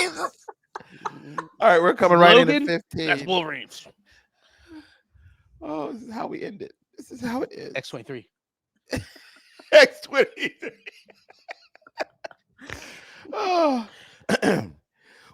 Jesus. All right, we're coming right into Logan, 15. that's Wolverines. Oh, this is how we end it. This is how it is. X-23. X-23. Oh.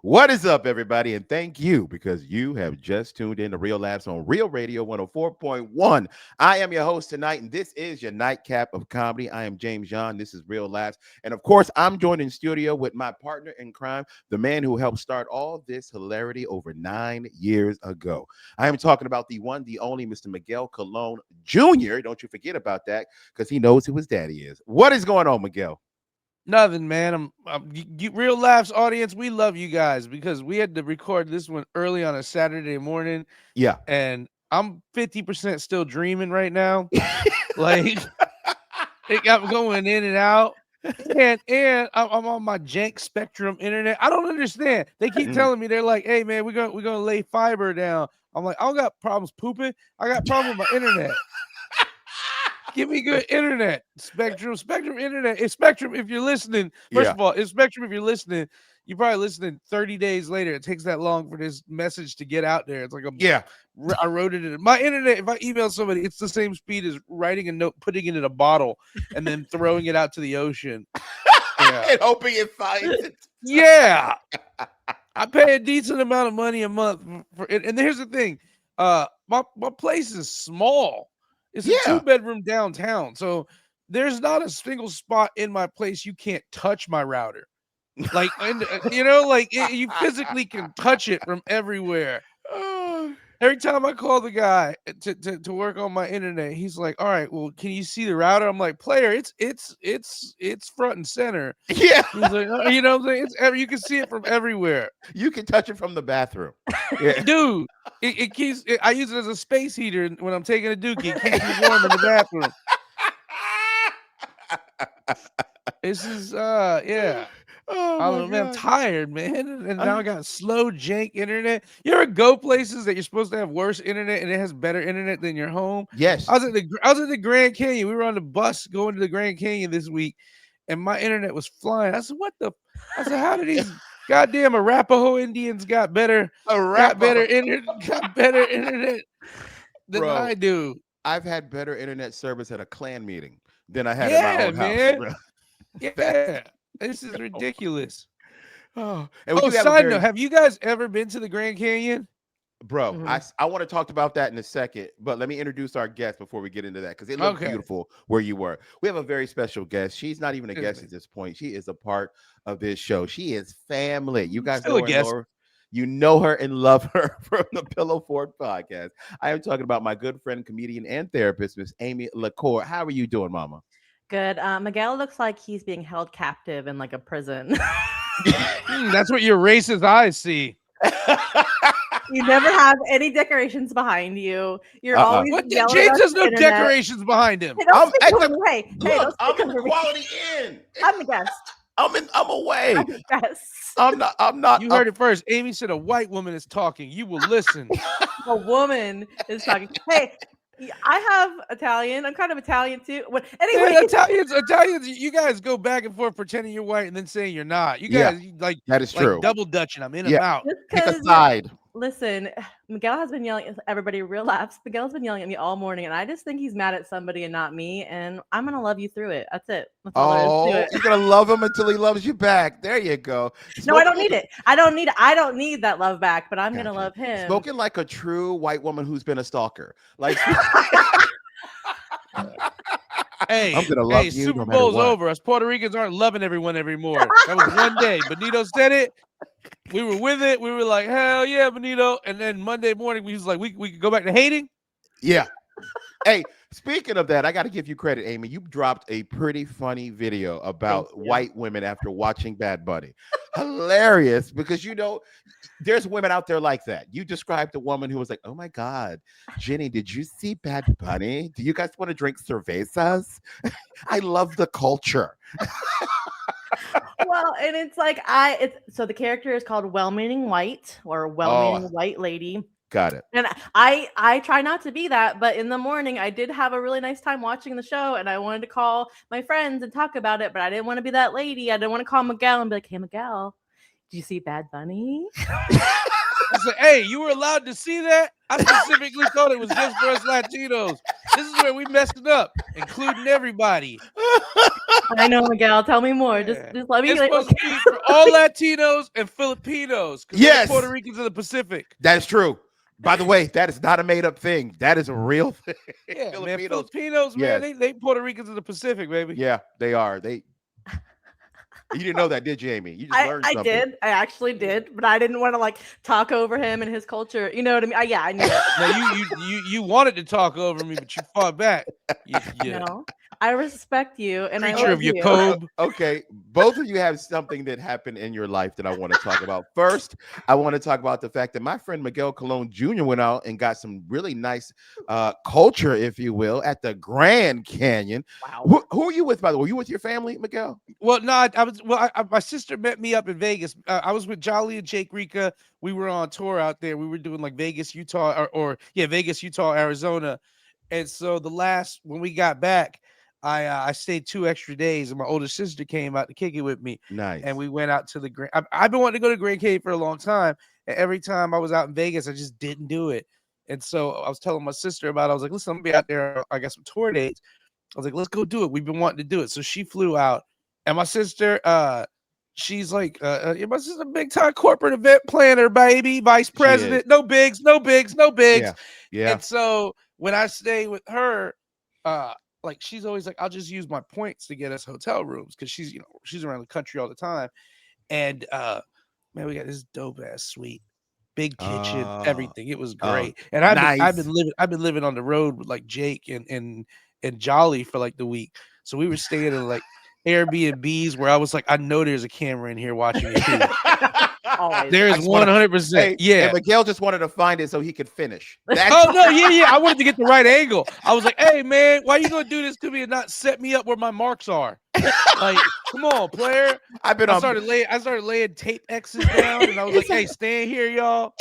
What is up, everybody? And thank you because you have just tuned in to Real Laughs on Real Radio 104.1. I am your host tonight, and this is your nightcap of comedy. I am James John. This is Real Laughs. And of course, I'm joined in studio with my partner in crime, the man who helped start all this hilarity over 9 years ago. I am talking about the one, the only Mr. Miguel Colon Jr. Don't you forget about that because he knows who his daddy is. What is going on, Miguel? Nothing, man. Real Laughs audience. We love you guys because we had to record this one early on a Saturday morning. Yeah. And I'm 50% still dreaming right now. Like, I'm going in and out. And I'm on my jank Spectrum internet. I don't understand. They keep telling me, they're like, hey, man, we're gonna lay fiber down. I'm like, I don't got problems pooping. I got problems with my internet. Give me good internet. Spectrum internet. It's Spectrum if you're listening. First of all, it's Spectrum if you're listening. You're probably listening 30 days later. It takes that long for this message to get out there. It's like I wrote it in my internet. If I email somebody, it's the same speed as writing a note, putting it in a bottle, and then throwing it out to the ocean. And hoping it finds it. Yeah. I pay a decent amount of money a month for it. And here's the thing. My place is small. It's a 2-bedroom downtown. So there's not a single spot in my place you can't touch my router. Like, you physically can touch it from everywhere. Every time I call the guy to work on my internet, he's like, "All right, well, can you see the router?" I'm like, "Player, it's front and center." Yeah, he's like, "Oh, you know what I'm saying? You can see it from everywhere. You can touch it from the bathroom, dude. It keeps. I use it as a space heater when I'm taking a dookie. It keeps me warm in the bathroom. This is yeah. Oh, I don't know, man. I'm tired, man. And now I got slow jank internet. You ever go places that you're supposed to have worse internet and it has better internet than your home? Yes. I was at the Grand Canyon. We were on the bus going to the Grand Canyon this week, and my internet was flying. I said, "What the?" I said, "How did these goddamn Arapaho Indians got better internet than I do?" I've had better internet service at a Klan meeting than I had at my own house. Yeah. This is ridiculous. And side note, have you guys ever been to the Grand Canyon? Bro, I want to talk about that in a second, but let me introduce our guest before we get into that because it looked beautiful where you were. We have a very special guest. She's not even a guest at this point. She is a part of this show. She is family. You guys know her. You know her and love her from the Pillow Fort podcast. I am talking about my good friend, comedian, and therapist, Miss Aimee LaCour. How are you doing, Mama? Good. Miguel looks like he's being held captive in like a prison. That's what your racist eyes see. You never have any decorations behind you. You're always yelling. James has no decorations behind him. Hey, I'm the quality in. I'm the guest. I'm away. I'm the guest. I'm not. You heard it first. Aimee said a white woman is talking. You will listen. A woman is talking. Hey. I have Italian. I'm kind of Italian too. Anyway, Italians. You guys go back and forth pretending you're white and then saying you're not. You guys that is true. Double dutching. I'm in and out. Pick a side. Listen, Miguel has been yelling. Everybody, Real Laughs. Miguel's been yelling at me all morning, and I just think he's mad at somebody and not me. And I'm gonna love you through it. That's it. That's all there is to it. You're gonna love him until he loves you back. There you go. No, I don't need it. I don't need that love back. But I'm gonna love him. Spoken like a true white woman who's been a stalker. Like. Hey, I'm gonna love you Super no matter Bowl's what. over. Us Puerto Ricans aren't loving everyone anymore. That was one day. Benito said it. We were with it. We were like, hell yeah, Benito. And then Monday morning, we was like, we could go back to hating. Yeah. Hey, speaking of that, I got to give you credit, Aimee. You dropped a pretty funny video about white women after watching Bad Bunny. Hilarious, because there's women out there like that. You described a woman who was like, "Oh my God, Jenny, did you see Bad Bunny? Do you guys want to drink cervezas?" I love the culture. Well, and it's like so the character is called Well-Meaning White or Well-Meaning White Lady. Got it. And I try not to be that, but in the morning I did have a really nice time watching the show, and I wanted to call my friends and talk about it, but I didn't want to be that lady. I didn't want to call Miguel and be like, "Hey, Miguel, Did you see Bad Bunny? I said, hey, you were allowed to see that? I specifically thought it was just for us Latinos. This is where we messed it up, including everybody. I know, Miguel. Tell me more. Yeah. Just let me. It's supposed to be for all Latinos and Filipinos. Because Yes. Puerto Ricans in the Pacific. That is true. By the way, that is not a made-up thing. That is a real thing. Yeah, Filipinos, man. Filipinos, yes. man, they Puerto Ricans in the Pacific, baby. Yeah, they are. You didn't know that, did you, Amy? You just learned I something. did. I actually did, but I didn't want to like talk over him and his culture. You know what I mean? Yeah, I knew it. Now you wanted to talk over me, but you fought back. No, I respect you, and I Creature love of you. Jacob. Okay, both of you have something that happened in your life that I want to talk about. First, I want to talk about the fact that my friend Miguel Colon Jr. went out and got some really nice culture, if you will, at the Grand Canyon. Wow. Who are you with, by the way? Were you with your family, Miguel? Well, no, I was. Well, my sister met me up in Vegas. I was with Jolly and Jake Rika. We were on tour out there. We were doing like Vegas, Utah, Vegas, Utah, Arizona. And so when we got back, I stayed 2 extra days, and my older sister came out to kick it with me. Nice. And we went out to the Grand. I've been wanting to go to Grand Canyon for a long time, and every time I was out in Vegas, I just didn't do it. And so I was telling my sister about it. I was like, listen, I'm gonna be out there. I got some tour dates. I was like, let's go do it. We've been wanting to do it. So she flew out. And my sister, she's like, my sister's a big time corporate event planner, baby, vice president. No bigs, no bigs, no bigs. Yeah. And so when I stay with her, like she's always like, I'll just use my points to get us hotel rooms because she's around the country all the time. And man, we got this dope ass suite, big kitchen, everything. It was great. And I've been living on the road with like Jake and Jolly for like the week. So we were staying in like Airbnbs where I was like, I know there's a camera in here watching me too. There's 100%. Yeah. And Miguel just wanted to find it so he could finish. Oh no, yeah. I wanted to get the right angle. I was like, hey man, why you gonna do this to me and not set me up where my marks are? Like, come on, player. I started laying tape X's down, and I was like, hey, stand here, y'all.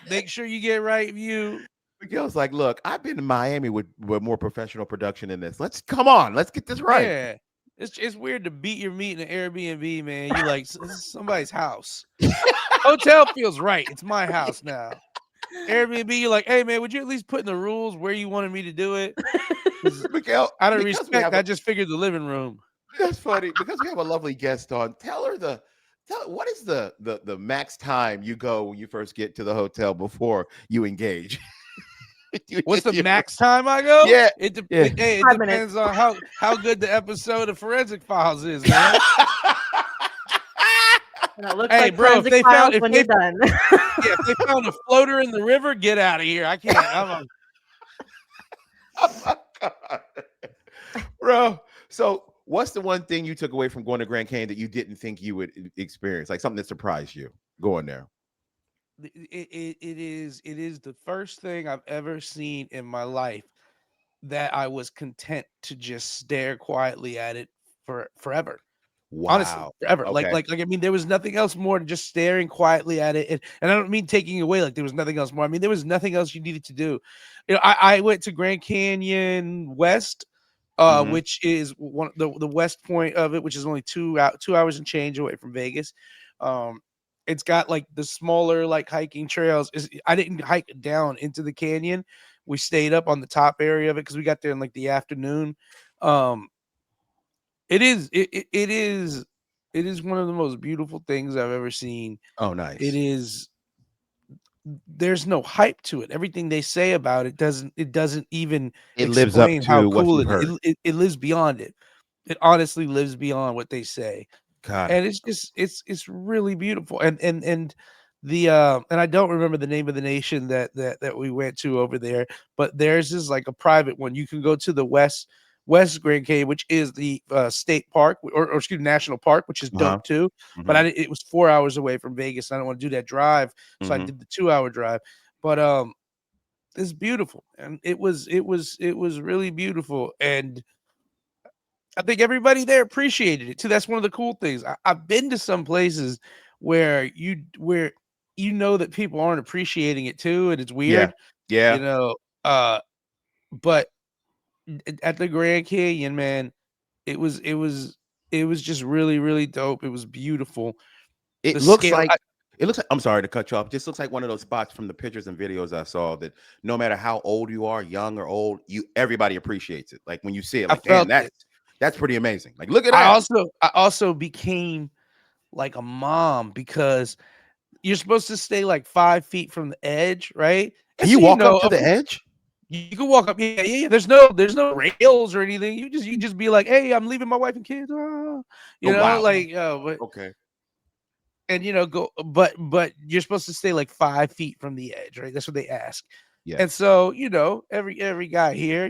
Make sure you get right view. Miguel's like, look, I've been in Miami with more professional production than this. Let's get this right. Yeah. It's weird to beat your meat in an Airbnb, man. You like, this is somebody's house. Hotel feels right. It's my house now. Airbnb, you're like, hey man, would you at least put in the rules where you wanted me to do it? Miguel, out of respect, I just figured the living room. That's funny because we have a lovely guest on. Tell her what is the max time you go when you first get to the hotel before you engage? What's the max time I go? Yeah, it depends on how good the episode of Forensic Files is, man. Hey, like bro, if they found done. If they found a floater in the river, get out of here. I can't. Oh my God. Bro, so what's the one thing you took away from going to Grand Canyon that you didn't think you would experience? Like something that surprised you going there? It is the first thing I've ever seen in my life that I was content to just stare quietly at it forever. Wow. Honestly, forever. Okay. Like I mean, there was nothing else more than just staring quietly at it. And I don't mean taking away like there was nothing else more. I mean, there was nothing else you needed to do. I went to Grand Canyon West, which is one the west point of it, which is only 2 hours and change away from Vegas. It's got like the smaller like hiking trails. I didn't hike down into the canyon. We stayed up on the top area of it because we got there in like the afternoon. It is one of the most beautiful things I've ever seen. Oh, nice. It is. There's no hype to it. Everything they say about it doesn't even lives up to how what cool you've heard. It lives beyond it. It honestly lives beyond what they say. God. And it's just it's really beautiful. And the and I don't remember the name of the nation that we went to over there, but theirs is like a private one. You can go to the West Grand Canyon, which is the state park or excuse me, national park, which is dope too. But it was 4 hours away from Vegas. I don't want to do that drive, so I did the 2 hour drive. But it's beautiful, and it was really beautiful, and I think everybody there appreciated it too. That's one of the cool things. I've been to some places where you know that people aren't appreciating it too, and it's weird. Yeah. But at the Grand Canyon, man, it was just really, really dope. It was beautiful. It The looks scale. like it looks like, I'm sorry to cut you off. Just looks like one of those spots from the pictures and videos I saw that no matter how old you are, young or old, everybody appreciates it. Like when you see it, I like, damn, felt it. that's pretty amazing. Like, look at I that. also I also became like a mom because you're supposed to stay like 5 feet from the edge, right? Can And you so walk up to the edge? you can walk up. Yeah. There's no rails or anything. You just be like, hey, I'm leaving my wife and kids. Oh wow. Like Okay. and go, but you're supposed to stay like 5 feet from the edge, right? That's what they ask. And Yes. so every guy here,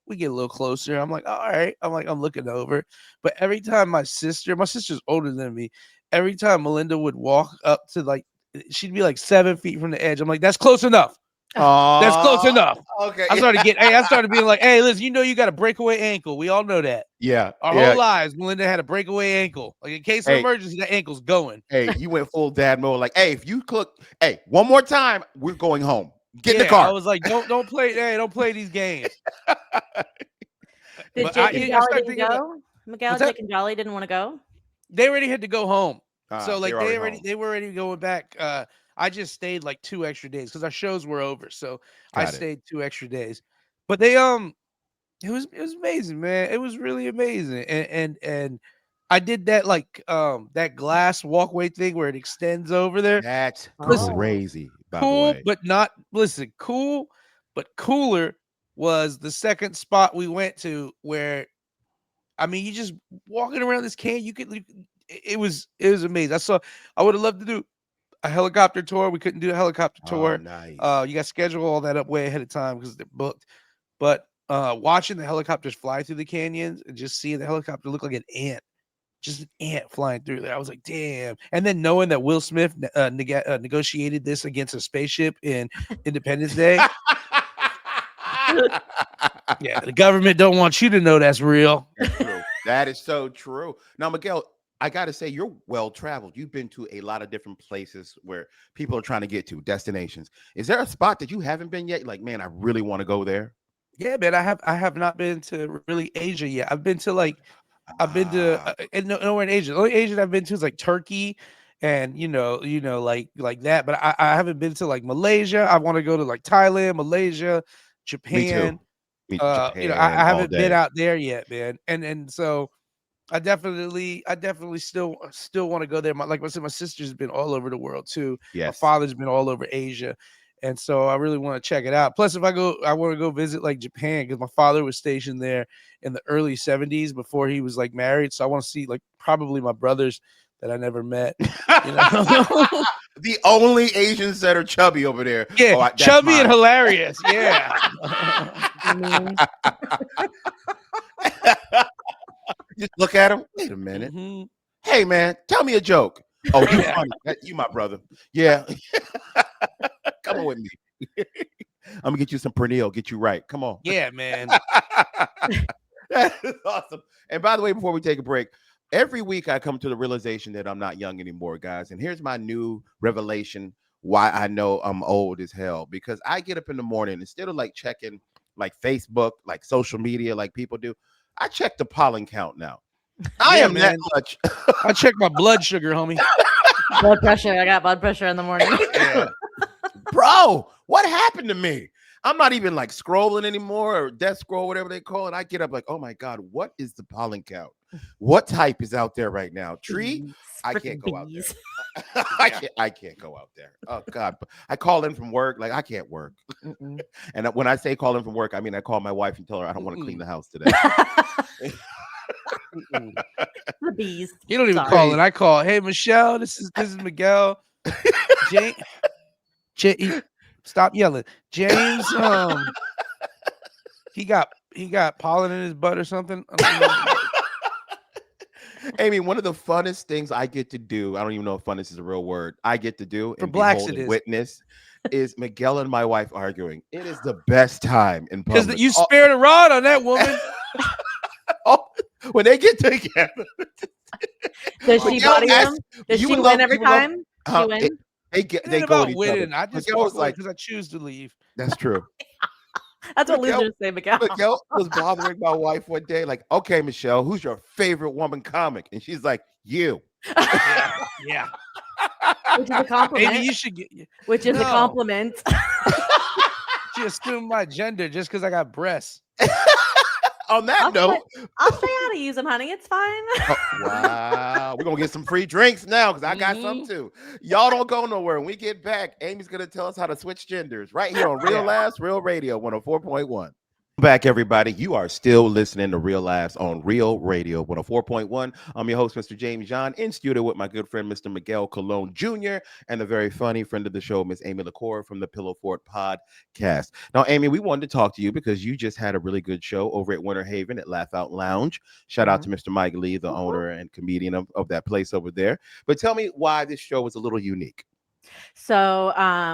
we get a little closer. I'm like, all right. I'm looking over, but every time my sister's older than me. Every time Melinda would walk up to like, she'd be like 7 feet from the edge. I'm like, that's close enough. That's close Oh, enough. okay. I started being like, hey, listen, you got a breakaway ankle. We all know that. Yeah. Our Yeah. whole lives, Melinda had a breakaway ankle. Like in case of Hey, emergency, that ankle's going. hey, you went full dad mode. Like, hey, if you cook, hey, one more time, we're going home. Get in the Yeah, I car. was like, don't play, hey, don't play these games. Did But Jake and I Jolly started didn't thinking about go? Miguel, what's that? Jake and Jolly didn't want to go. They already had to go home. So like They're already home. they were already going back. I just stayed like 2 extra days because our shows were over. So I Got it. stayed 2 extra days. But it was amazing, man. It was really amazing. And I did that like that glass walkway thing where it extends over there. That's Listen, Oh, crazy, by the cool, way. but not listen, cool, but cooler was the second spot we went to where you just walking around this canyon, it was amazing. I would have loved to do a helicopter tour. We couldn't do a helicopter Oh, tour. nice. You got to schedule all that up way ahead of time because they're booked. But watching the helicopters fly through the canyons and just seeing the helicopter look like an ant, just an ant flying through there. I was like, damn. And then knowing that Will Smith negotiated this against a spaceship in Independence Day. Yeah, the government don't want you to know that's real. That's true. That is so true. Now, Miguel, I got to say, you're well traveled. You've been to a lot of different places where people are trying to get to destinations. Is there a spot that you haven't been yet? Like, man, I really want to go there. Yeah, man. I have not been to really Asia yet. I've been to Ah, and nowhere in Asia. The only Asia I've been to is like Turkey and like that. But I haven't been to like Malaysia. I want to go to like Thailand, Malaysia, me too. Japan. Me, I Japan all haven't been day. out there yet, man. And so I definitely still want to go there. Like I said, my sister's been all over the world too. My Yes. father's been all over Asia. And so I really want to check it out. Plus, if I go, I want to go visit like Japan because my father was stationed there in the early 70s before he was like married. So I want to see like probably my brothers that I never met. You know? The only Asians that are chubby over there. Yeah, Oh, that's chubby and mine. hilarious. Yeah. memes. Just look at him. Wait a minute. Mhm. Hey, man, tell me a joke. Oh, you Yeah. funny. You my brother. Yeah. Come on with me. I'm gonna get you some Pernil, get you right. Come on. Yeah, man. That is awesome. And by the way, before we take a break, every week I come to the realization that I'm not young anymore, guys. And here's my new revelation why I know I'm old as hell. Because I get up in the morning, instead of like checking like Facebook, like social media, like people do, I check the pollen count now. I Yeah, am that man. much. I check my blood sugar, homie. Blood pressure. I got blood pressure in the morning. Yeah. Bro, what happened to me? I'm not even like scrolling anymore or death scroll, whatever they call it. I get up like, oh my God, what is the pollen count? What type is out there right now? Tree? Bees, I freaking can't go out bees. there. I can't go out there. Oh God. I call in from work. Like I can't work. Mm-mm. And when I say call in from work, I mean I call my wife and tell her I don't want to clean the house today. Mm-mm. The bees. You don't even Sorry. call it. I call. Hey, Michelle, this is Miguel. Stop yelling. James, he got pollen in his butt or something. I don't know. Amy, one of the funnest things I get to do, I don't even know if funnest is a real word, I get to do For and blacks behold it and is. witness is Miguel and my wife arguing. It is the best time in Because public. you spared a rod on that woman. Oh, when they get together. Does she Miguel body asked- him? Does you she would win love- every you would love- time? She uh, win? They It they ain't go at about each winning. other. I just Miguel walk was away like, because I choose to leave. that's true. That's what Miguel- losers say, Miguel. Miguel was bothering my wife one day, like, okay, Michelle, who's your favorite woman comic? And she's like, you. Yeah. Which is a compliment. Maybe you should get. Which is a No. compliment. She assumed my gender just because I got breasts. On that note, I'll show you how to use them, honey. It's fine. wow, we're gonna get some free drinks now because I got some too. Y'all don't go nowhere. When we get back, Amy's gonna tell us how to switch genders right here on Real Laughs, Real Radio 104.1. Back, everybody. You are still listening to Real Laughs on Real Radio 104.1. I'm your host, Mr. James John, in studio with my good friend, Mr. Miguel Colon Jr., and the very funny friend of the show, Miss Amy LaCour from the Pillow Fort Podcast. Now, Amy, we wanted to talk to you because you just had a really good show over at Winter Haven at Laugh Out Lounge. Shout out to Mr. Mike Lee, the owner and comedian of that place over there. But tell me why this show was a little unique. So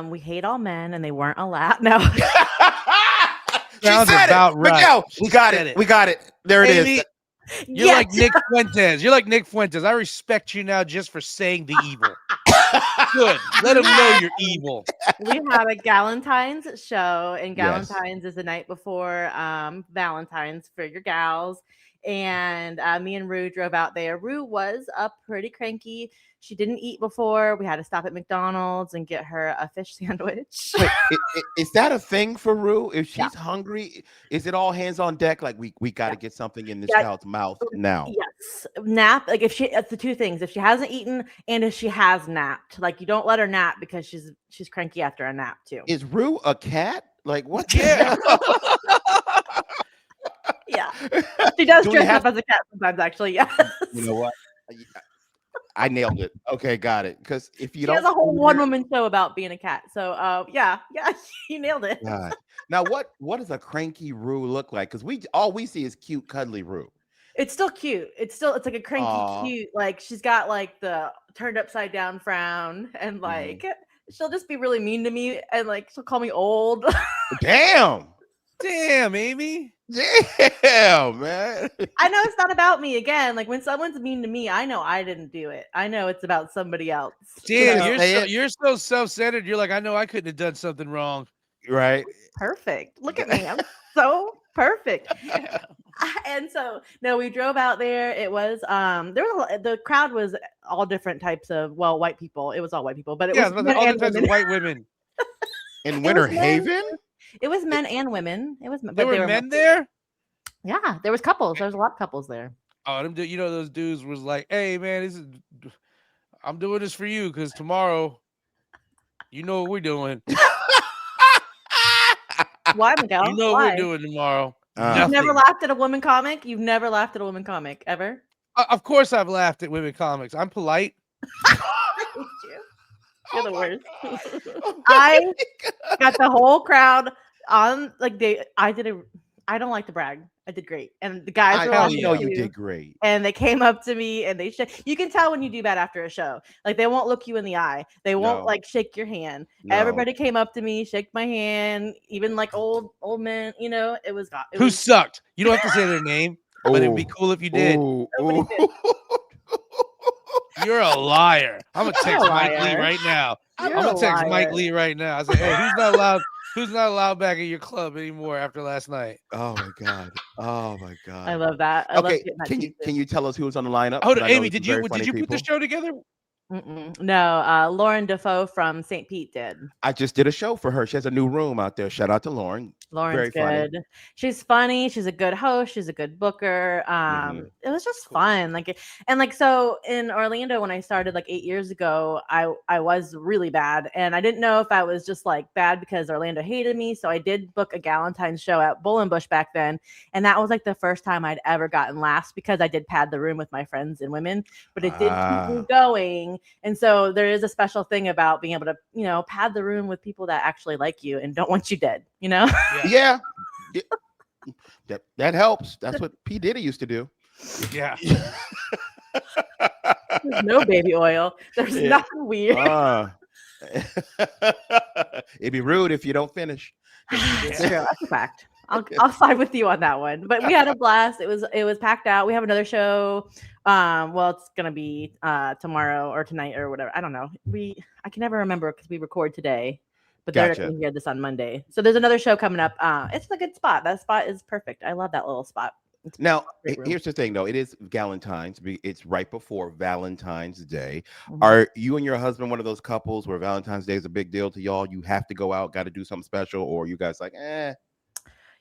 we hate all men and they weren't allowed. No. Sounds about right. Miguel, we got it. We got it. There it Amy, is. You're like Nick Fuentes. You're like Nick Fuentes. I respect you now just for saying the evil. Good. Let them know you're evil. We have a Galentine's show, and Galentine's is the night before Valentine's for your gals. And me and Rue drove out there. Rue was up pretty cranky. She didn't eat before. We had to stop at McDonald's and get her a fish sandwich. Wait, is that a thing for Rue? If she's hungry, is it all hands on deck? Like we got to get something in this child's mouth now. Yes, nap. Like it's the two things. If she hasn't eaten and if she has napped, like you don't let her nap because she's cranky after a nap too. Is Rue a cat? Like what? Yeah. Yeah, she does dress up as a cat sometimes. Actually, yes. You know what? I nailed it. Okay, got it. Because if you she don't, has a whole one-woman show about being a cat. So, yeah, you nailed it. God. Now, what does a cranky Rue look like? Because all we see is cute, cuddly Rue. It's still cute. It's like a cranky, cute. Like she's got like the turned upside down frown, and like she'll just be really mean to me, and like she'll call me old. Damn, Amy. Damn, man. I know it's not about me again. Like when someone's mean to me, I know I didn't do it. I know it's about somebody else. Damn, you're so self-centered. You're like, I know I couldn't have done something wrong. Right. Perfect. Look at me. I'm so perfect. And so no, we drove out there. It was the crowd was all different types of white people. It was all white people, but it was all different types of white women. In Winter Haven? It was men and women. It was there were men there? Yeah, there was couples. There was a lot of couples there. Oh, those dudes was like, "Hey, man, I'm doing this for you because tomorrow, you know what we're doing." Why, Miguel? You know what we're doing tomorrow. You've never laughed at a woman comic? You've never laughed at a woman comic ever? Of course, I've laughed at women comics. I'm polite. You're the worst. I got the whole crowd on I don't like to brag. I did great. And the guys were I know you did great. And they came up to me and they you can tell when you do bad after a show. Like they won't look you in the eye. They won't like shake your hand. No. Everybody came up to me, shake my hand, even like old men, it was who sucked. You don't have to say their name, but it'd be cool if you did. You're a liar. I'm gonna text Mike Lee right now. I'm gonna text Mike Lee right now. I say, hey, who's not allowed back at your club anymore after last night? Oh my god. I love that. Okay, can you tell us who was on the lineup? Hold on, Amy, did you put the show together? No, Lauren Defoe from St. Pete did. I just did a show for her. She has a new room out there. Shout out to Lauren. Lauren's good. Funny. She's funny. She's a good host. She's a good booker. It was just fun. So in Orlando, when I started like 8 years ago, I was really bad. And I didn't know if I was just like bad because Orlando hated me. So I did book a Galentine's show at Bullenbush back then. And that was like the first time I'd ever gotten laughs because I did pad the room with my friends and women, but it did keep me going. And so there is a special thing about being able to, pad the room with people that actually like you and don't want you dead, Yeah. That helps. That's what P. Diddy used to do. Yeah. There's no baby oil. There's nothing weird. It'd be rude if you don't finish. It's true. That's a fact. I'll side with you on that one. But we had a blast. It was packed out. We have another show. It's gonna be tomorrow or tonight or whatever. I don't know. I can never remember because we record today. But they're going to hear this on Monday. So there's another show coming up. It's a good spot. That spot is perfect. I love that little spot. Now, Great room. here's the thing, though. It is Valentine's. It's right before Valentine's Day. Mhm. Are you and your husband one of those couples where Valentine's Day is a big deal to y'all? You have to go out, got to do something special, or you guys like, eh?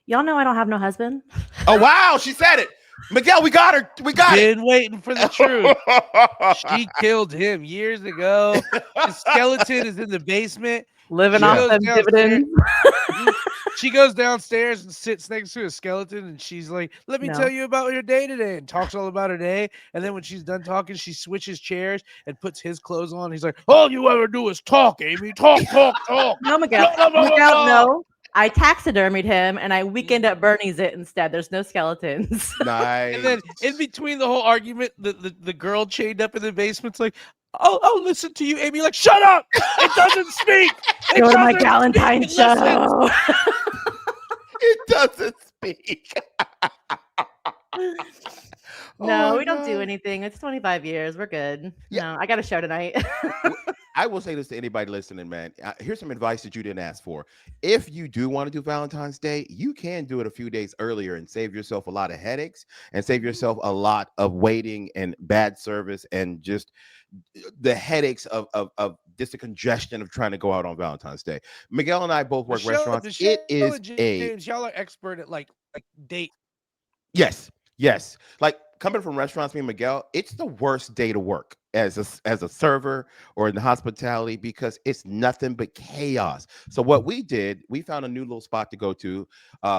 Y'all know I don't have no husband. Oh, wow. She said it. Miguel, we got her. We got Been waiting for the truth. She killed him years ago. His skeleton is in the basement. Living She off goes them downstairs. dividends. She goes downstairs and sits next to a skeleton, and she's like, "Let me No. tell you about your day today," and talks all about her day. And then when she's done talking, she switches chairs and puts his clothes on. He's like, "All you ever do is talk, Amy. Talk, talk, talk." No, Miguel. Blah, blah, blah, blah, Miguel, blah. no. I taxidermied him and I weekend at Bernie's it instead. There's no skeletons. Nice. And then in between the whole argument, the girl chained up in the basement's like, I'll listen to you, Amy. Like, shut up! It doesn't speak. It Go to my doesn't Galentine speak. It listens." show. It doesn't speak. No, Oh, we don't do God. anything. It's 25 years. We're good. Yeah. No, I got a show tonight. I will say this to anybody listening, man. Here's some advice that you didn't ask for. If you do want to do Valentine's Day, you can do it a few days earlier and save yourself a lot of headaches and save yourself a lot of waiting and bad service and just the headaches of just the congestion of trying to go out on Valentine's Day. Miguel and I both work restaurants. It is and a James, y'all are expert at like date. yes, yes. Like coming from restaurants, me and Miguel, it's the worst day to work as a server or in the hospitality because it's nothing but chaos. So what we did, we found a new little spot to go to,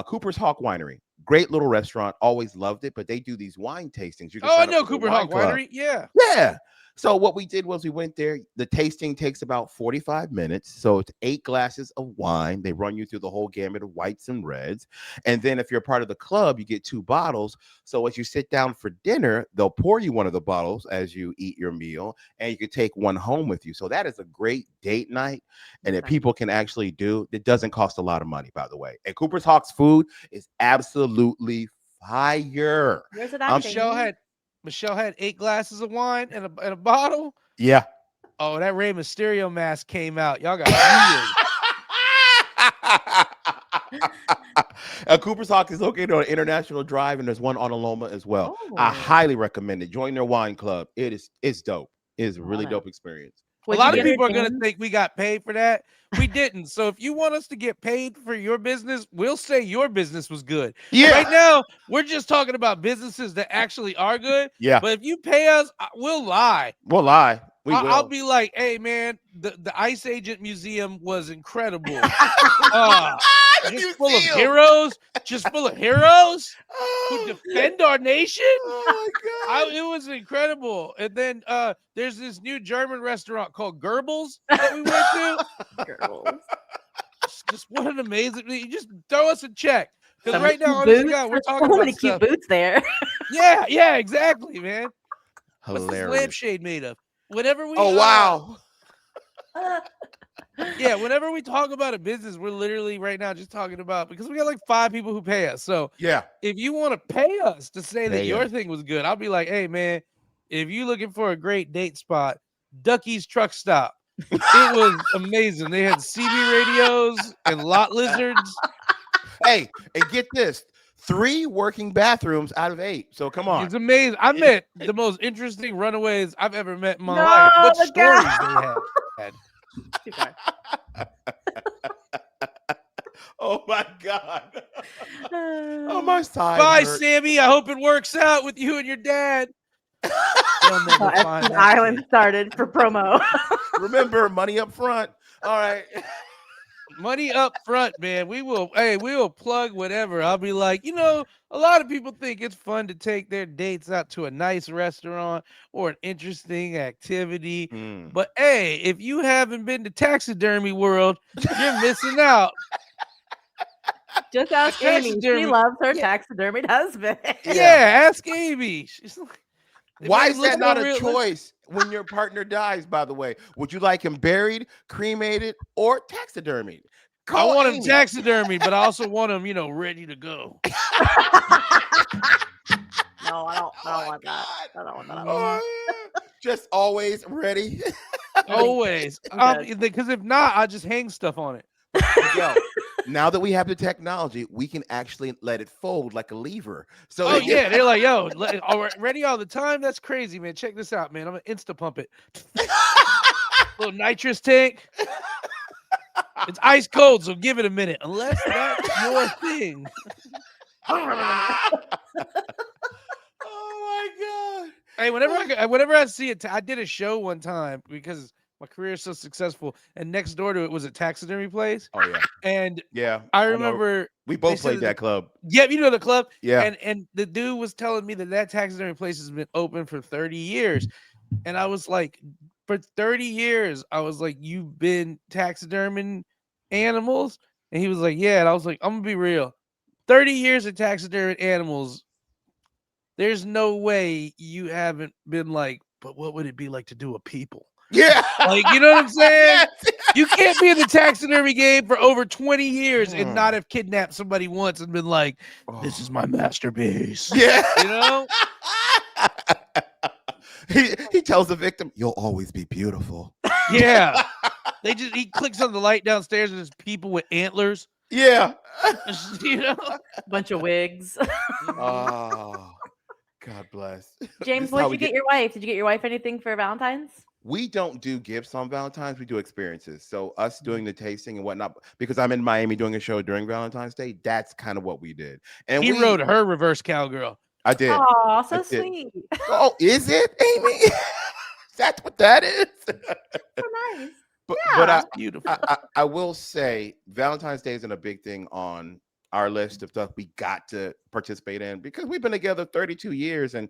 Cooper's Hawk Winery. Great little restaurant, always loved it, but they do these wine tastings. You can Oh, I sign up know for the Cooper wine Hawk club. Winery. Yeah. Yeah. So what we did was we went there. The tasting takes about 45 minutes. So it's 8 glasses of wine. They run you through the whole gamut of whites and reds. And then if you're part of the club, you get 2 bottles. So as you sit down for dinner, they'll pour you one of the bottles as you eat your meal, and you can take one home with you. So that is a great date night. And that people can actually do. It doesn't cost a lot of money, by the way. And Cooper's Hawk's food is absolutely fire. Where's it I'm at? Michelle had 8 glasses of wine and a bottle. Yeah. Oh, that Rey Mysterio mask came out. Y'all got weird. Cooper's Hawk is located on International Drive, and there's one on Aloma as well. I Oh. highly recommend it. Join their wine club. It's dope. It's a really Love it. dope experience. A Would lot you of get people her are going to James? think we got paid for that. We didn't. So if you want us to get paid for your business, we'll say your business was good. Yeah. Right now, we're just talking about businesses that actually are good. Yeah. But if you pay us, we'll lie. We'll lie. We will. I'll be like, hey, man, the Ice Agent Museum was incredible. The Just full of museum. heroes. Just full of heroes who Oh, defend our nation. oh my God. It was incredible. And then there's this new German restaurant called Goebbels that we went to. Girls. Just what an amazing! You just throw us a check because Some right now, cute honestly, boots. God, we're There's talking so about many stuff. cute boots there. Yeah, exactly, man. What's this Hilarious. lampshade made of? Whenever we Oh wow. yeah, whenever we talk about a business, we're literally right now just talking about because we got like 5 people who pay us. So Yeah. if you want to pay us to say that Pay your us. thing was good, I'll be like, hey man, if you looking for a great date spot, Ducky's Truck Stop. It was amazing. They had CB radios and lot lizards. Hey, and get this: 3 working bathrooms out of 8. So come on. It's amazing. I met the most interesting runaways I've ever met in my No, life. What the stories guy. they had. Too far. Oh my God. Oh my side. Bye, hurt. Sammy. I hope it works out with you and your dad. They'll never find Epstein that Island shit. started for promo. Remember, money up front. All right. Money up front, man. We will plug whatever. I'll be like, a lot of people think it's fun to take their dates out to a nice restaurant or an interesting activity. Hmm. But hey, if you haven't been to Taxidermy World, you're missing out. Just ask Amy. She Taxidermy. loves her Yeah. taxidermied husband. Yeah, ask Amy. She's like, Why it is looks that not so a realistic. choice when your partner dies, by the way? Would you like him buried, cremated, or taxidermied? I Call want him Amy. taxidermy, but I also want him, ready to go. No, I don't Oh my want that. God. I don't want that. Oh, yeah. Just always ready. Always. I'm good. Because if not, I just hang stuff on it. Miguel, now that we have the technology, we can actually let it fold like a lever. So Oh yeah, they're like, yo, ready all the time. That's crazy, man. Check this out, man. I'm gonna insta pump it. Little nitrous tank. It's ice cold, so give it a minute. Unless that's your thing. Oh my god! Hey, whenever I see it, I did a show one time because my career is so successful, and next door to it was a taxidermy place. Oh yeah, And yeah. I know. remember We they both said played that club. yeah, you know the club. Yeah. And the dude was telling me that taxidermy place has been open for 30 years. And I was like, for 30 years, I was like, you've been taxiderming animals? And he was like, yeah. And I was like, I'm gonna be real. 30 years of taxidermy animals, there's no way you haven't been like, but what would it be like to do a people? Yeah. Like, you know what I'm saying? Yes. You can't be in the taxidermy game for over 20 years and not have kidnapped somebody once and been like, this is my masterpiece. Yeah. You know? He tells the victim, "You'll always be beautiful." Yeah. He clicks on the light downstairs and there's people with antlers. Yeah. You know? Bunch of wigs. Oh, God bless. James, what did you get your wife? Did you get your wife anything for Valentine's? We don't do gifts on Valentine's. We do experiences. So us doing the tasting and whatnot, because I'm in Miami doing a show during Valentine's Day. That's kind of what we did. And he rode her reverse cowgirl. I did. Oh, so sweet. Oh, is it, Amy? That's what that is. So nice. But beautiful. I will say Valentine's Day isn't a big thing on our list of stuff we got to participate in because we've been together 32 years and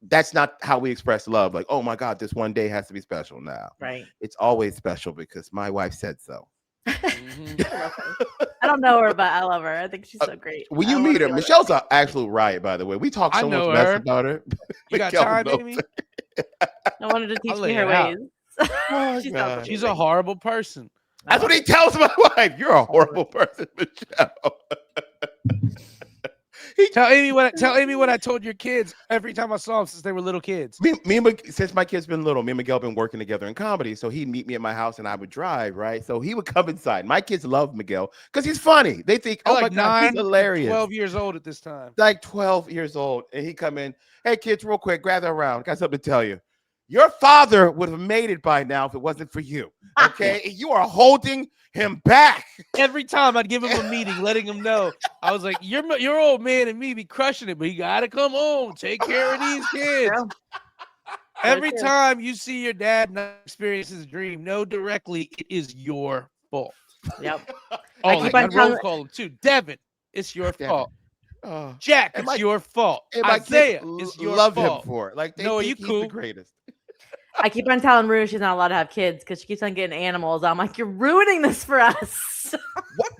that's not how we express love. Like, oh my God, this one day has to be special now. Right. It's always special because my wife said so. I don't know her, but I love her. I think she's so great. When you meet her, Michelle's an absolute riot, by the way. We talk so much mess about her. You got time, Amy? I wanted to teach me her ways. Oh, she's a horrible person. That's what he tells my wife. You're a horrible person, Michelle. Tell Amy what I told your kids every time I saw them since they were little kids. Since my kids been little, me and Miguel been working together in comedy. So he'd meet me at my house and I would drive, right? So he would come inside. My kids love Miguel because he's funny. They think, oh my God, he's hilarious. 12 years old at this time. Like 12 years old. And he come in, hey kids, real quick, gather around. Got something to tell you. Your father would have made it by now if it wasn't for you. Okay. You are holding him back. Every time I'd give him a meeting, letting him know. I was like, your old man and me be crushing it, but you gotta come home, take care of these kids. Every time you see your dad not experience his dream, know directly it is your fault. Yep. I keep on call him too. Devin, it's your fault. Jack, it's your fault. Isaiah, it's your fault. Love him for it. Like, they think you he's cool? the greatest. I keep on telling Rue she's not allowed to have kids because she keeps on getting animals. I'm like, you're ruining this for us.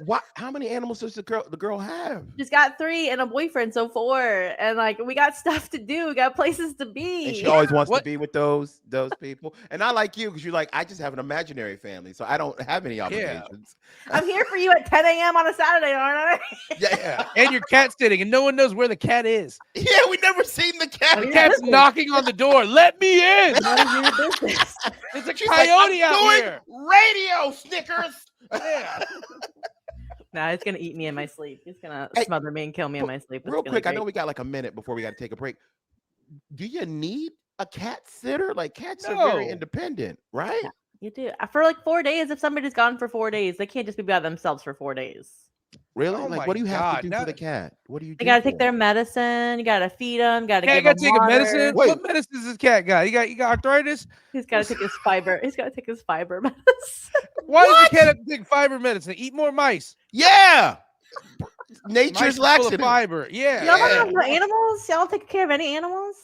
What? How many animals does the girl have? She's got 3 and a boyfriend, so 4. And like, we got stuff to do. We got places to be. And she always wants to be with those people. And I like you because you're like, I just have an imaginary family, so I don't have any obligations. Yeah. I'm here for you at 10 a.m. on a Saturday, aren't I? Yeah. And your cat's sitting, and no one knows where the cat is. Yeah, we never seen the cat. The cat's knocking on the door. Let me in. Business. There's a coyote out here. Radio, Snickers. Yeah. Nah, it's gonna eat me in my sleep. It's gonna smother me and kill me in my sleep. Real quick, I know we got like a minute before we got to take a break. Do you need a cat sitter? Like, cats are very independent, right? Yeah, you do. For like 4 days, if somebody's gone for 4 days, they can't just be by themselves for 4 days. Really? Like, what do you have to do for the cat? What do you do? You gotta take their medicine. You gotta feed them. Gotta give gotta them take water. a medicine. What medicine does this cat got? You got arthritis? He's gotta take his fiber. He's gotta take his fiber medicine. Why does the cat have to take fiber medicine? Eat more mice. Yeah. Nature's laxative. Fiber. Yeah. Y'all don't have no animals? Y'all don't take care of any animals?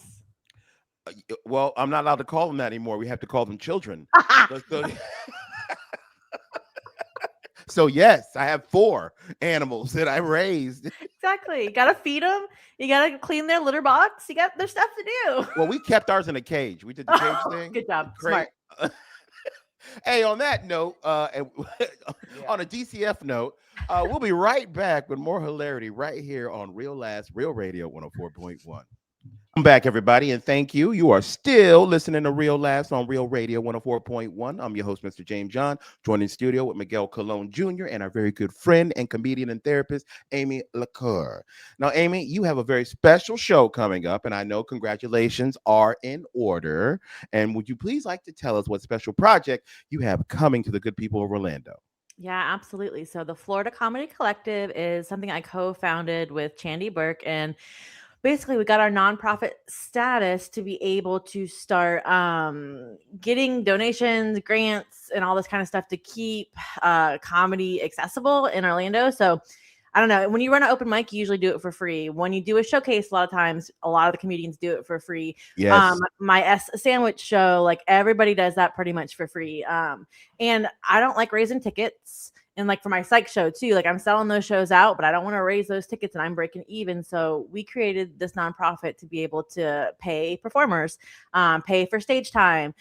Well, I'm not allowed to call them that anymore. We have to call them children. So yes, I have 4 animals that I raised. Exactly. You gotta feed them. You gotta clean their litter box. You got their stuff to do. Well, we kept ours in a cage. We did the cage thing. Good job. Smart. Hey, on that note, on a DCF note, we'll be right back with more hilarity right here on Real Last Real Radio 104.1. Welcome back, everybody, and thank you. You are still listening to Real Laughs on Real Radio 104.1. I'm your host, Mr. James John, joined in studio with Miguel Colon Jr. and our very good friend and comedian and therapist, Aimee LaCour. Now, Aimee, you have a very special show coming up, and I know congratulations are in order. And would you please like to tell us what special project you have coming to the good people of Orlando? Yeah, absolutely. So the Florida Comedy Collective is something I co-founded with Chandy Burke, and basically we got our nonprofit status to be able to start getting donations, grants, and all this kind of stuff to keep comedy accessible in Orlando. So I don't know. When you run an open mic, you usually do it for free. When you do a showcase, a lot of times, a lot of the comedians do it for free. Yes. My sandwich show, like everybody does that pretty much for free. And I don't like raising tickets. And like for my psych show too, like I'm selling those shows out, but I don't want to raise those tickets and I'm breaking even. So we created this nonprofit to be able to pay performers, pay for stage time,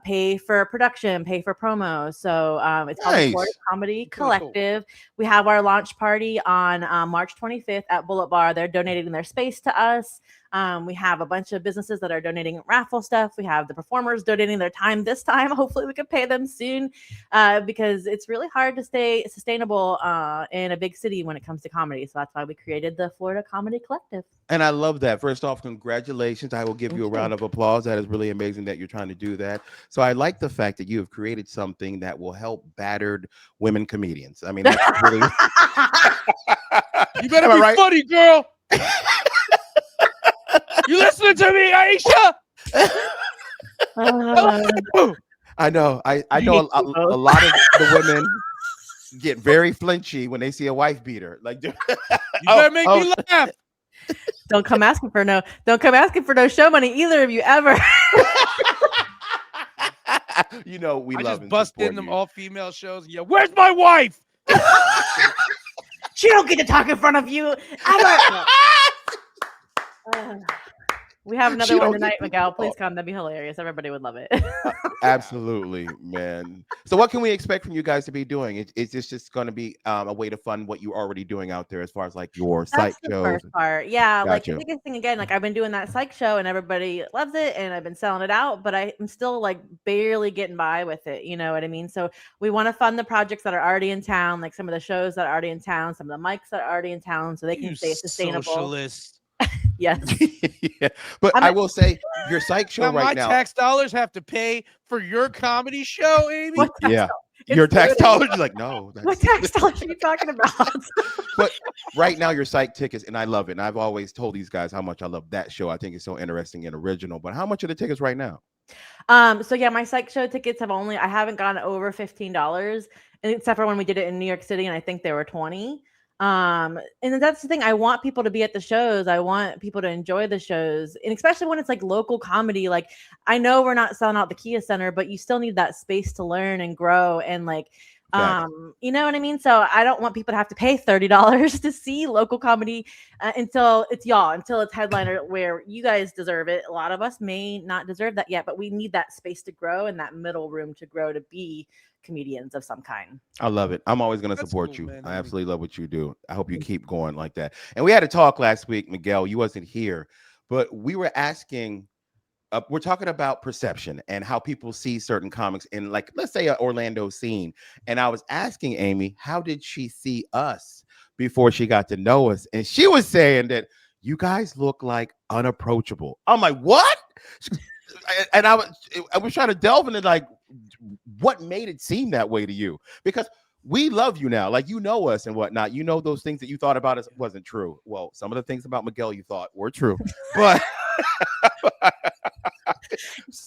pay for production, pay for promo. So it's called the Florida Nice. Comedy That's really cool. Collective. We have our launch party on March 25th at Bullet Bar. They're donating their space to us. We have a bunch of businesses that are donating raffle stuff. We have the performers donating their time this time. Hopefully we can pay them soon because it's really hard to stay sustainable in a big city when it comes to comedy. So that's why we created the Florida Comedy Collective. And I love that. First off, congratulations. I will give Thank you a you. round of applause. That is really amazing that you're trying to do that. So I like the fact that you have created something that will help battered women comedians. I mean, that's really You better Am I be right? funny, girl. You listening to me, Aisha? I know. I You know hate you a both. lot of the women get very flinchy when they see a wife beater. Like, You better make me laugh. Don't come asking for no show money either of you ever. you know we I love just and bust support in them you. all female shows. Yeah, where's my wife? She don't get to talk in front of you ever. We have another She one don't tonight, get to Miguel. Please talk. come. That'd be hilarious. Everybody would love it. Absolutely, man. So, what can we expect from you guys to be doing? Is this just going to be a way to fund what you're already doing out there as far as like your That's psych the shows? first part. Yeah, like the Gotcha. biggest thing again, like I've been doing that psych show and everybody loves it and I've been selling it out, but I'm still like barely getting by with it. You know what I mean? So we want to fund the projects that are already in town, like some of the shows that are already in town, some of the mics that are already in town, so they can You stay sustainable. socialist. Yes. Yeah. But I'm I a- will say your psych show Now right my now. tax dollars have to pay for your comedy show, Amy? What tax Yeah. dollars? Your It's tax literally- dollars is like, no. What That's... tax dollars are you talking about? But right now, your psych tickets, and I love it. And I've always told these guys how much I love that show. I think it's so interesting and original. But how much are the tickets right now? So yeah, my psych show tickets I haven't gone over $15, and except for when we did it in New York City, and I think they were 20. And that's the thing. I want people to be at the shows. I want people to enjoy the shows, and especially when it's like local comedy. Like I know we're not selling out the Kia Center, but you still need that space to learn and grow and like Facts. you know what I mean? So I don't want people to have to pay $30 to see local comedy until it's headliner where you guys deserve it. A lot of us may not deserve that yet, but we need that space to grow and that middle room to grow to be comedians of some kind. I love it. I'm always going to That's support cool, you. man. I absolutely love what you do. I hope you keep going like that. And we had a talk last week, Miguel. You wasn't here, but we were asking. We're talking about perception and how people see certain comics in, like, let's say, an Orlando scene. And I was asking Aimee, how did she see us before she got to know us? And she was saying that you guys look like unapproachable. I'm like, what? And I was trying to delve into like what made it seem that way to you, because we love you now, like, you know us and whatnot. You know, those things that you thought about us wasn't true. Well, some of the things about Miguel you thought were true, but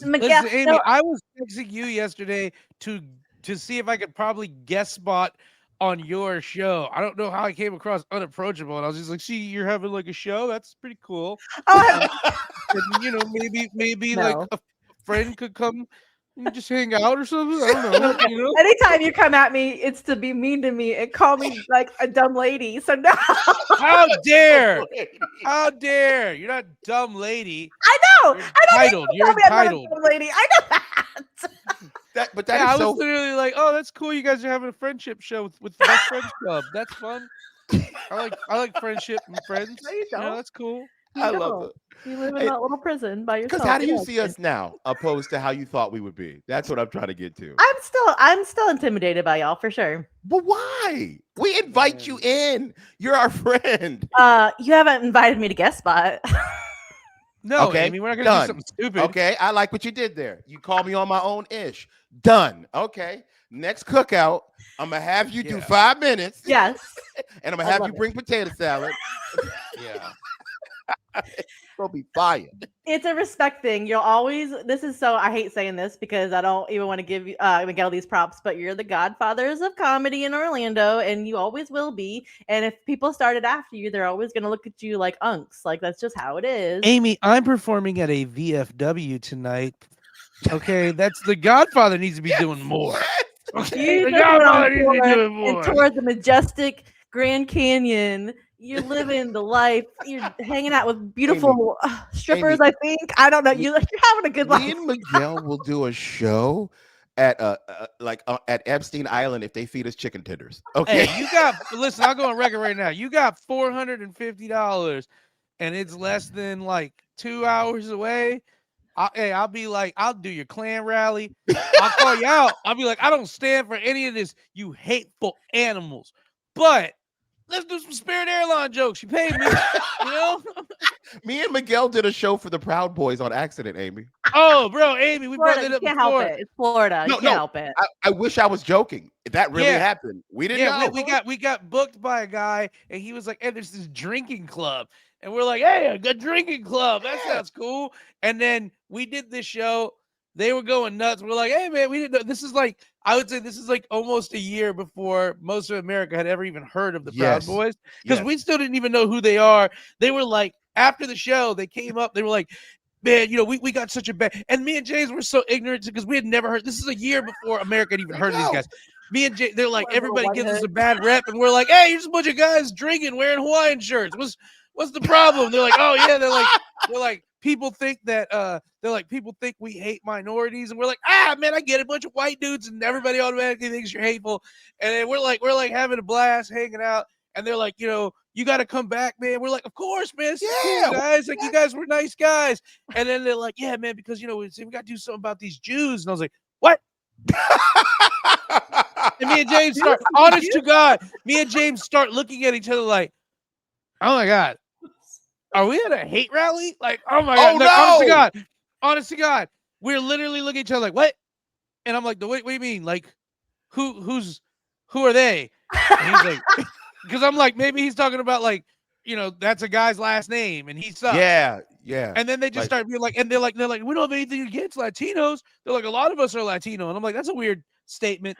Miguel, Listen, Amy, no, I was texting you yesterday to see if I could probably guest spot on your show. I don't know how I came across unapproachable, and I was just like, "See, you're having like a show. That's pretty cool." oh, And, you know, maybe like no. a friend could come and just hang out or something. I don't know. You know, Anytime you come at me, it's to be mean to me and call me like a dumb lady. So no, how dare? How dare? You're not dumb lady. I know. You're I entitled. don't need You're to tell me I'm not a entitled. dumb lady. I know that. but that Yeah, I is was so. literally like, "Oh, that's cool. You guys are having a friendship show with the Best Friends Club. That's fun. I like friendship and friends. No, you You know, don't. that's cool." You I love don't. it. You live in that little prison by Because yourself. how do you Yeah, see us now, opposed to how you thought we would be? That's what I'm trying to get to. I'm still intimidated by y'all for sure. But why? We invite you Man. in. You're our friend. You haven't invited me to guest spot. No, Okay, Amy, we're not gonna do done. something stupid. Okay, I like what you did there. You called me on my own ish. Done. Okay, next cookout, I'm gonna have you do Yeah. 5 minutes, Yes, and I'm gonna I have love you it. bring potato salad. Yeah. It's gonna be fire. It's a respect thing. You'll always. This is so. I hate saying this because I don't even want to give Miguel these props, but you're the godfathers of comedy in Orlando, and you always will be. And if people started after you, they're always going to look at you like unks. Like that's just how it is. Amy, I'm performing at a VFW tonight. Okay, that's the Godfather needs to be doing more. Okay, You the just went on Godfather needs to be tour doing and more. toured the majestic Grand Canyon. You're living the life. You're hanging out with beautiful strippers. Amy, I think. I don't know. me, You're having a good me life. and Miguel will do a show at at Epstein Island if they feed us chicken tenders. Okay. Hey, listen, I'll go on record right now. You got $450 and it's less than like 2 hours away. I'll be like, I'll do your clan rally. I'll call you out. I'll be like, I don't stand for any of this, you hateful animals. But let's do some Spirit Airline jokes. You paid me, you know? Me and Miguel did a show for the Proud Boys on accident, Amy. Oh, bro, Amy, we brought Florida, that you up can't help before. it. It's Florida. You No, can't no. help it. I wish I was joking. That really Yeah. happened. We didn't Yeah, know. we got booked by a guy, and he was like, "Hey, there's this drinking club," and we're like, "Hey, a good drinking club. That Yeah. sounds cool." And then we did this show. They were going nuts. We're like, "Hey, man, we didn't know." This is like, I would say, this is like almost a year before most of America had ever even heard of the Proud Yes. Boys, because Yes. we still didn't even know who they are. They were like, after the show, they came up. They were like, "Man, we got such a bad," and me and James were so ignorant because we had never heard. This is a year before America had even I heard of these know. guys. Me and Jay, they're like, Poor little everybody white gives us hood. a bad rep, and we're like, "Hey, you're just a bunch of guys drinking, wearing Hawaiian shirts. What's the problem?" They're like, "Oh yeah," they're like, people think that people think we hate minorities, and we're like, man, I get it, a bunch of white dudes, and everybody automatically thinks you're hateful, and then we're like having a blast, hanging out, and they're like, you got to come back, man. We're like, of course, man, this is cool, Yeah. guys. Like, you guys were nice guys, and then they're like, yeah, man, because we got to do something about these Jews, and I was like, what? And me and James start, honest to God, me and James start looking at each other like, oh my God, are we at a hate rally? Like, oh my God, Oh like, no. honest to God, we're literally looking at each other like, what? And I'm like, what do you mean? Like, who are they? And he's like, because I'm like, maybe he's talking about like, that's a guy's last name and he sucks. Yeah. Yeah. And then they just start being like, and they're like, we don't have anything against Latinos. They're like, a lot of us are Latino. And I'm like, that's a weird statement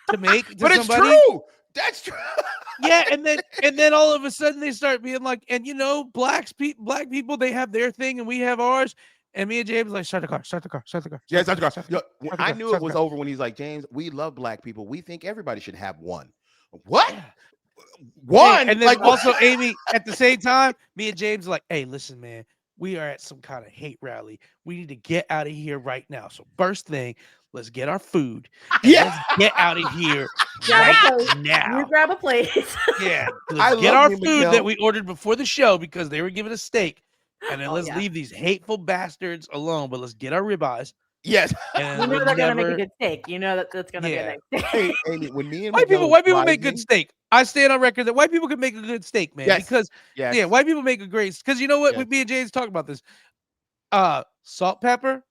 to make to But it's somebody. true. That's true. Yeah, and then all of a sudden they start being like, and black people, they have their thing and we have ours. And me and James like, start the car. Yeah, that's right. Yo, I knew start it the was car. over when he's like, James, we love black people. We think everybody should have one. What? Yeah. One? And then like also Amy, at the same time, me and James are like, hey, listen, man, we are at some kind of hate rally. We need to get out of here right now. So first thing, let's get our food. And Yeah. let's get out of here Grab a right plate. now. You grab a plate. Yeah. I Let's get love our me, food Miguel. that we ordered before the show because they were giving us steak. And then Oh, let's yeah. leave these hateful bastards alone. But let's get our ribeyes. Yes. And You know we'll they're gonna make a never. good steak. You know that's gonna be a Yeah. nice steak. Hey, Amy, when me and White Miguel people was make good rising- steak. I stand on record that white people can make a good steak, man. Yes. Because Yes. white people make a great. Because you know what? Yes. Me and James talk about this. Salt, pepper,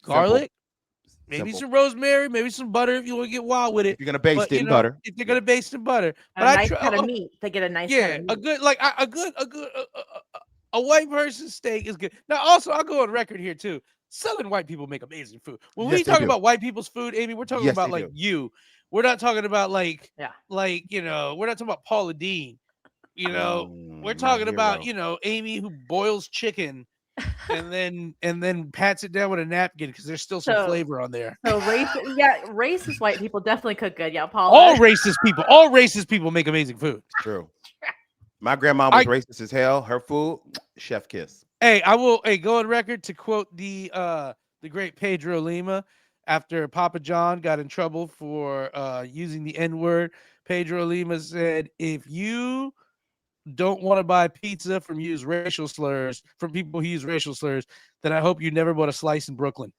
Simple. garlic, maybe Simple. some rosemary, maybe some butter if you want to get wild with it. If you're gonna baste But it in butter. if you're gonna baste in butter, A nice cut of meat. They get a nice cut yeah, of meat. a good like a good a white person's steak is good. Now, also, I'll go on record here too. Southern white people make amazing food. When Yes, we they talk do. about white people's food, Amy, we're talking Yes, about they like do. you. We're not talking about like Yeah. we're not talking about Paula Dean. We're My talking about hero. Amy who boils chicken and then pats it down with a napkin because there's still some So- flavor on there. So racist white people definitely cook good. Yeah, Paula. All racist people make amazing food. True. My grandma was racist as hell. Her food, chef kiss. Hey, I will go on record to quote the great Pedro Lima after Papa John got in trouble for using the N-word. Pedro Lima said, if you don't want to buy pizza from people who use racial slurs, then I hope you never bought a slice in Brooklyn.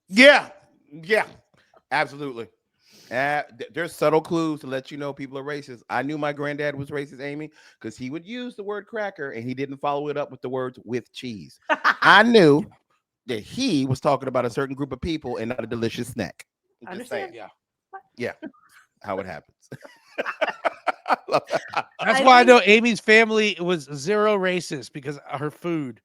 Yeah, yeah, absolutely. There's subtle clues to let you know people are racist. I knew my granddad was racist, Amy, because he would use the word cracker and he didn't follow it up with the words with cheese. I knew that he was talking about a certain group of people and not a delicious snack. I'm just saying. Understand? Yeah. Yeah, how it happens. I love that. That's I why I think- know Amy's family was zero racist because of her food.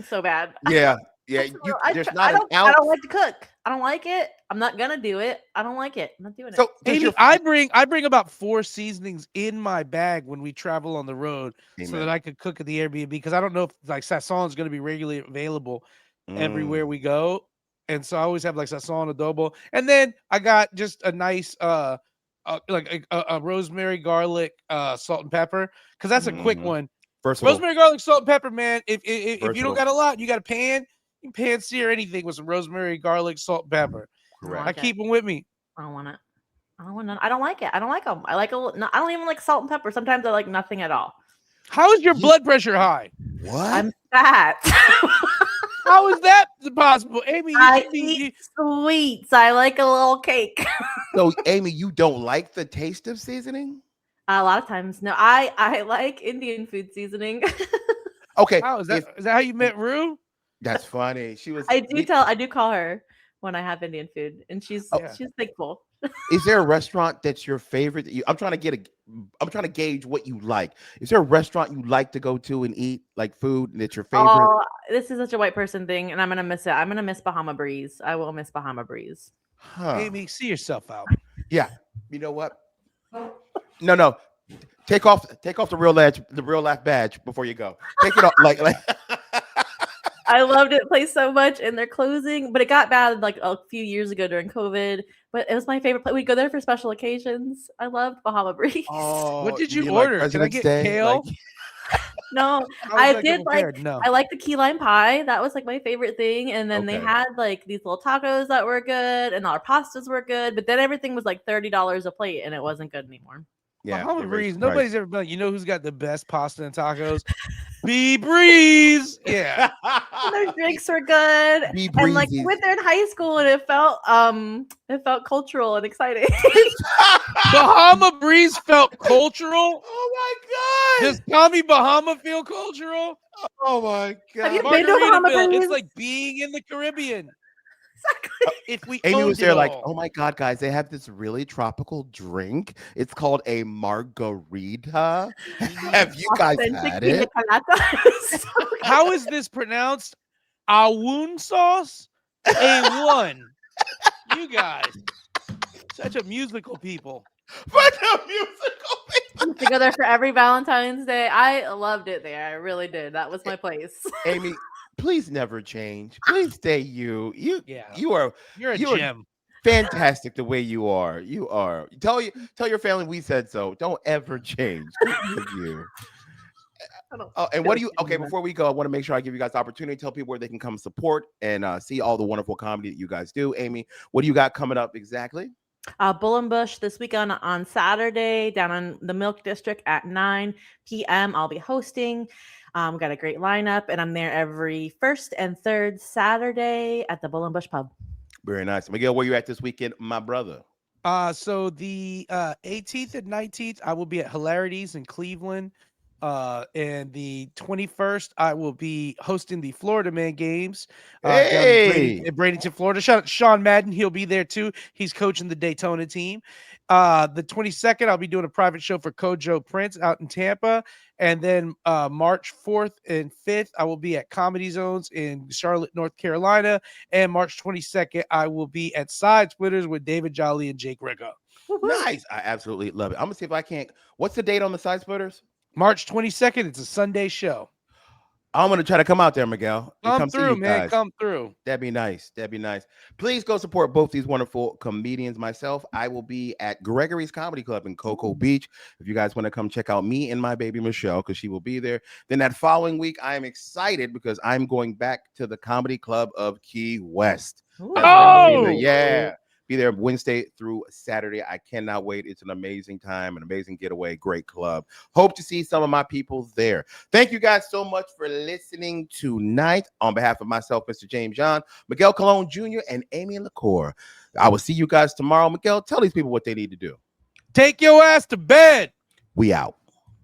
So bad. Yeah, yeah. There's not an I ounce. don't like to cook. I don't like it. I'm not gonna do it. I don't like it. I'm not doing it. So does Amy, your I bring about 4 seasonings in my bag when we travel on the road so Amen. that I could cook at the Airbnb because I don't know if like sazon is going to be regularly available everywhere we go, and so I always have like sazon adobo, and then I got just a nice like a rosemary garlic salt and pepper because that's a quick one. Versatile. Rosemary garlic salt and pepper, man. If you don't Versatile. got a lot, you got a pan. You can pan sear anything with some rosemary, garlic, salt, and pepper. Correct. I keep them with me. I don't want it. I don't want it. I don't like it. I don't like them. I like no, I don't even like salt and pepper. Sometimes I like nothing at all. How is your blood pressure high? What? I'm fat. How is that possible, Amy? I eat sweets. I like a little cake. So, Amy, you don't like the taste of seasoning? A lot of times, no. I like Indian food seasoning. Okay. How is that? Is that how you met Rue? That's funny. She was. I do call her when I have Indian food, and she's thankful. Is there a restaurant that's your favorite? I'm trying to gauge what you like. Is there a restaurant you like to go to and eat like food that's your favorite? Oh, this is such a white person thing, and I'm gonna miss it. I'm gonna miss Bahama Breeze. I will miss Bahama Breeze. Huh. Amy, see yourself out. Yeah. You know what? No. Take off the real laugh badge before you go. Take it off like I loved it place so much, and they're closing, but it got bad like a few years ago during COVID. But it was my favorite place. We'd go there for special occasions. I loved Bahama Breeze. Oh, What did you mean like order? Can I President's get Day? kale? No, How was I that did compared? like No. I like the key lime pie. That was like my favorite thing. And then they Okay. had like these little tacos that were good, and our pastas were good. But then everything was like $30 a plate, and it wasn't good anymore. Yeah. Bahama they raised Breeze. the price. Nobody's ever been like, you know who's got the best pasta and tacos? B Breeze. Yeah. And their drinks were good, Be and like breezy. we went there in high school, and it felt cultural and exciting. Bahama Breeze felt cultural. Oh my god. Does Tommy Bahama feel cultural? Oh my god. Have you been to Bahama Margaritaville, Breeze? it's like being in the Caribbean. Exactly. If we Amy owned was there it like, all. oh my god, guys, they have this really tropical drink. It's called a margarita. Have you guys Authentic had pina it? colada. How is this pronounced? Awoon sauce? A1. You guys. Such a musical people. What a musical Used to go there for every Valentine's Day. I loved it there. I really did. That was my place. Amy, please never change. Please stay you. Yeah. You are You're a you are gem. fantastic the way you are. You are. Tell your family we said so. Don't ever change. Good for you. Oh, and what do you? Okay, before we go, I want to make sure I give you guys the opportunity to tell people where they can come support and see all the wonderful comedy that you guys do. Amy, what do you got coming up exactly? Bull and Bush this weekend on Saturday down in the Milk District at 9 p.m. I'll be hosting. Got a great lineup, and I'm there every first and third Saturday at the Bull and Bush Pub. Very nice. Miguel, where you at this weekend, my brother? So the 18th and 19th, I will be at Hilarities in Cleveland. And the 21st, I will be hosting the Florida Man Games down in Bradenton, Florida. Shout out to Sean Madden. He'll be there too. He's coaching the Daytona team. The 22nd, I'll be doing a private show for Kojo Prince out in Tampa. And then March 4th and 5th, I will be at Comedy Zones in Charlotte, North Carolina. And March 22nd, I will be at Side Splitters with David Jolly and Jake Rico. Nice. I absolutely love it. I'm gonna see if I can't. What's the date on the Side Splitters? March 22nd, it's a Sunday show. I'm gonna try to come out there, Miguel. And Come see through, you man. guys. Come through. That'd be nice. That'd be nice. Please go support both these wonderful comedians. Myself, I will be at Gregory's Comedy Club in Cocoa Beach. If you guys want to come check out me and my baby Michelle, because she will be there. Then that following week, I am excited because I'm going back to the Comedy Club of Key West. Ooh. That's where I'm gonna be there. Yeah. Be there Wednesday through Saturday. I cannot wait. It's an amazing time, an amazing getaway, great club. Hope to see some of my people there. Thank you guys so much for listening tonight. On behalf of myself, Mr. James John, Miguel Colon Jr., and Amy LaCour, I will see you guys tomorrow. Miguel, tell these people what they need to do. Take your ass to bed. We out.